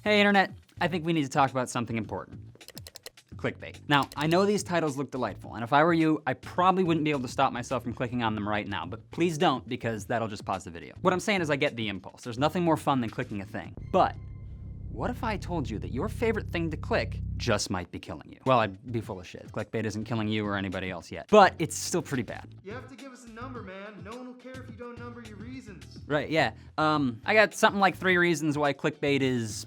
Hey internet, I think we need to talk about something important. Clickbait. Now, I know these titles look delightful, and if I were you, I probably wouldn't be able to stop myself from clicking on them right now, but please don't, because that'll just pause the video. What I'm saying is I get the impulse. There's nothing more fun than clicking a thing. But what if I told you that your favorite thing to click just might be killing you? Well, I'd be full of shit. Clickbait isn't killing you or anybody else yet, but it's still pretty bad. You have to give us a number, man. No one will care if you don't number your reasons. Right, yeah. I got something like 3 reasons why clickbait is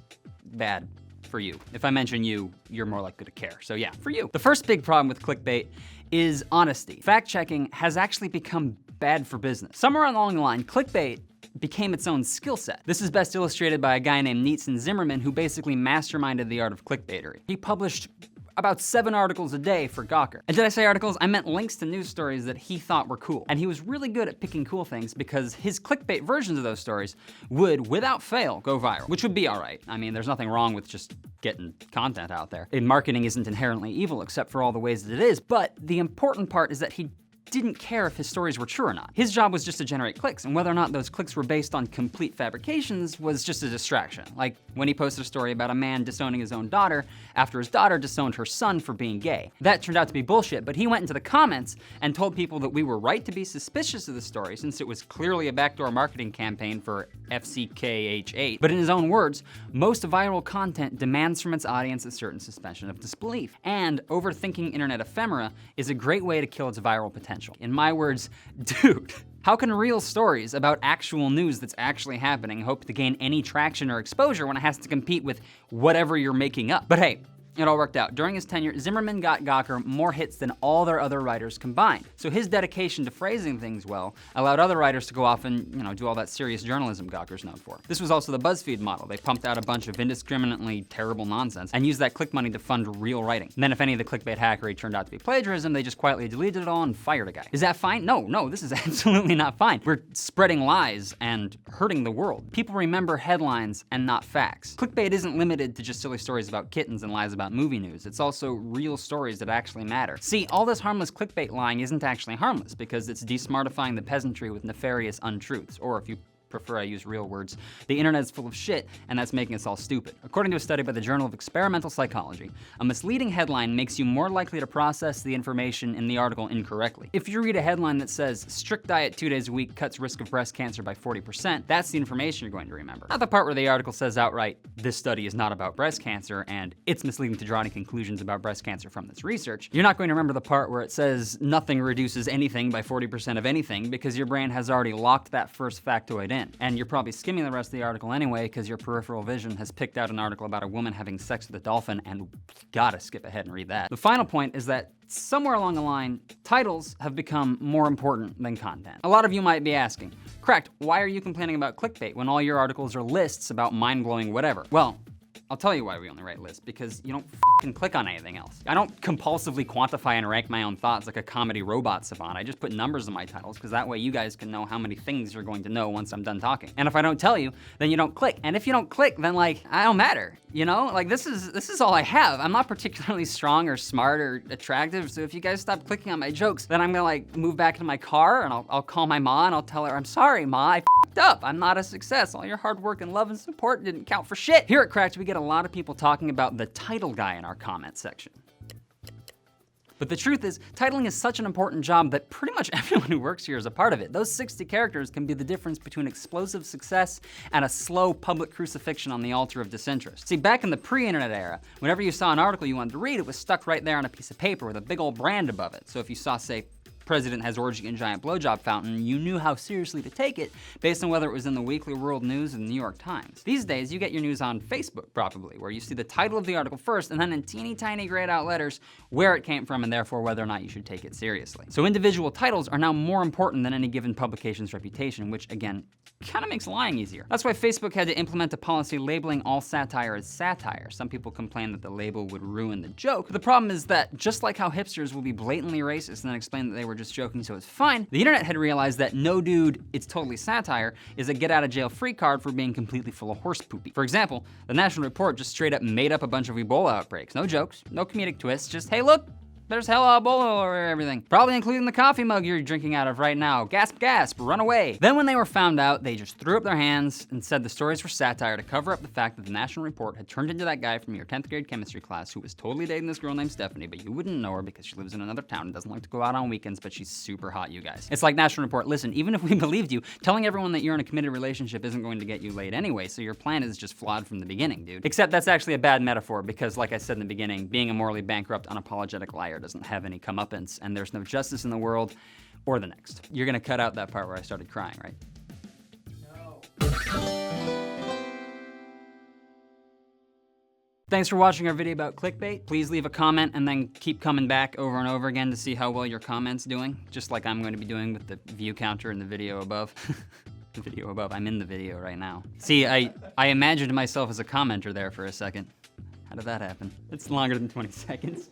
bad for you. If I mention you, you're more likely to care. So yeah, for you. The first big problem with clickbait is honesty. Fact-checking has actually become bad for business. Somewhere along the line, clickbait became its own skill set. This is best illustrated by a guy named Nietzsche Zimmerman who basically masterminded the art of clickbaitery. He published about 7 articles a day for Gawker. And did I say articles? I meant links to news stories that he thought were cool. And he was really good at picking cool things because his clickbait versions of those stories would, without fail, go viral, which would be all right. I mean, there's nothing wrong with just getting content out there. And marketing isn't inherently evil except for all the ways that it is, but the important part is that he didn't care if his stories were true or not. His job was just to generate clicks, and whether or not those clicks were based on complete fabrications was just a distraction. Like when he posted a story about a man disowning his own daughter after his daughter disowned her son for being gay. That turned out to be bullshit, but he went into the comments and told people that we were right to be suspicious of the story since it was clearly a backdoor marketing campaign for FCKH8. But in his own words, most viral content demands from its audience a certain suspension of disbelief, and overthinking internet ephemera is a great way to kill its viral potential. In my words, dude, how can real stories about actual news that's actually happening hope to gain any traction or exposure when it has to compete with whatever you're making up? But hey, it all worked out. During his tenure, Zimmerman got Gawker more hits than all their other writers combined. So his dedication to phrasing things well allowed other writers to go off and, do all that serious journalism Gawker's known for. This was also the BuzzFeed model. They pumped out a bunch of indiscriminately terrible nonsense and used that click money to fund real writing. And then if any of the clickbait hackery turned out to be plagiarism, they just quietly deleted it all and fired a guy. Is that fine? No, this is absolutely not fine. We're spreading lies and hurting the world. People remember headlines and not facts. Clickbait isn't limited to just silly stories about kittens and lies about movie news. It's also real stories that actually matter. See, all this harmless clickbait lying isn't actually harmless because it's desmartifying the peasantry with nefarious untruths, or if you prefer I use real words, the internet is full of shit, and that's making us all stupid. According to a study by the Journal of Experimental Psychology, a misleading headline makes you more likely to process the information in the article incorrectly. If you read a headline that says, strict diet 2 days a week cuts risk of breast cancer by 40%, that's the information you're going to remember. Not the part where the article says outright, this study is not about breast cancer, and it's misleading to draw any conclusions about breast cancer from this research. You're not going to remember the part where it says nothing reduces anything by 40% of anything because your brain has already locked that first factoid in. And you're probably skimming the rest of the article anyway because your peripheral vision has picked out an article about a woman having sex with a dolphin and you gotta skip ahead and read that. The final point is that somewhere along the line, titles have become more important than content. A lot of you might be asking, correct, why are you complaining about clickbait when all your articles are lists about mind-blowing whatever? Well, I'll tell you why we only write lists, because you don't f***ing click on anything else. I don't compulsively quantify and rank my own thoughts like a comedy robot savant. I just put numbers in my titles, because that way you guys can know how many things you're going to know once I'm done talking. And if I don't tell you, then you don't click. And if you don't click, then like, I don't matter, Like this is all I have. I'm not particularly strong or smart or attractive, so if you guys stop clicking on my jokes, then I'm gonna like move back into my car and I'll call my ma and I'll tell her, I'm sorry, ma, I f***ed up. I'm not a success. All your hard work and love and support didn't count for shit. Here at Cracked, we get a lot of people talking about the title guy in our comment section. But the truth is, titling is such an important job that pretty much everyone who works here is a part of it. Those 60 characters can be the difference between explosive success and a slow public crucifixion on the altar of disinterest. See, back in the pre-internet era, whenever you saw an article you wanted to read, it was stuck right there on a piece of paper with a big old brand above it. So if you saw, say, President has orgy in giant blowjob fountain, you knew how seriously to take it based on whether it was in the Weekly World News or the New York Times. These days, you get your news on Facebook, probably, where you see the title of the article first and then in teeny tiny grayed out letters where it came from and therefore whether or not you should take it seriously. So individual titles are now more important than any given publication's reputation, which again, kind of makes lying easier. That's why Facebook had to implement a policy labeling all satire as satire. Some people complain that the label would ruin the joke. But the problem is that just like how hipsters will be blatantly racist and then explain that they were just joking so it's fine, the internet had realized that no dude, it's totally satire is a get out of jail free card for being completely full of horse poopy. For example, the National Report just straight up made up a bunch of Ebola outbreaks. No jokes, no comedic twists, just hey look, There's hella Ebola all over everything. Probably including the coffee mug you're drinking out of right now. Gasp, gasp, run away. Then when they were found out, they just threw up their hands and said the stories were satire to cover up the fact that the National Report had turned into that guy from your 10th grade chemistry class who was totally dating this girl named Stephanie, but you wouldn't know her because she lives in another town and doesn't like to go out on weekends, but she's super hot, you guys. It's like National Report, listen, even if we believed you, telling everyone that you're in a committed relationship isn't going to get you laid anyway, so your plan is just flawed from the beginning, dude. Except that's actually a bad metaphor because, like I said in the beginning, being a morally bankrupt, unapologetic liar doesn't have any comeuppance, and there's no justice in the world or the next. You're gonna cut out that part where I started crying, right? Thanks for watching our video about clickbait. Please leave a comment and then keep coming back over and over again to see how well your comment's doing, just like I'm going to be doing with the view counter in the video above. The video above, I'm in the video right now. See, I imagined myself as a commenter there for a second. How did that happen? It's longer than 20 seconds.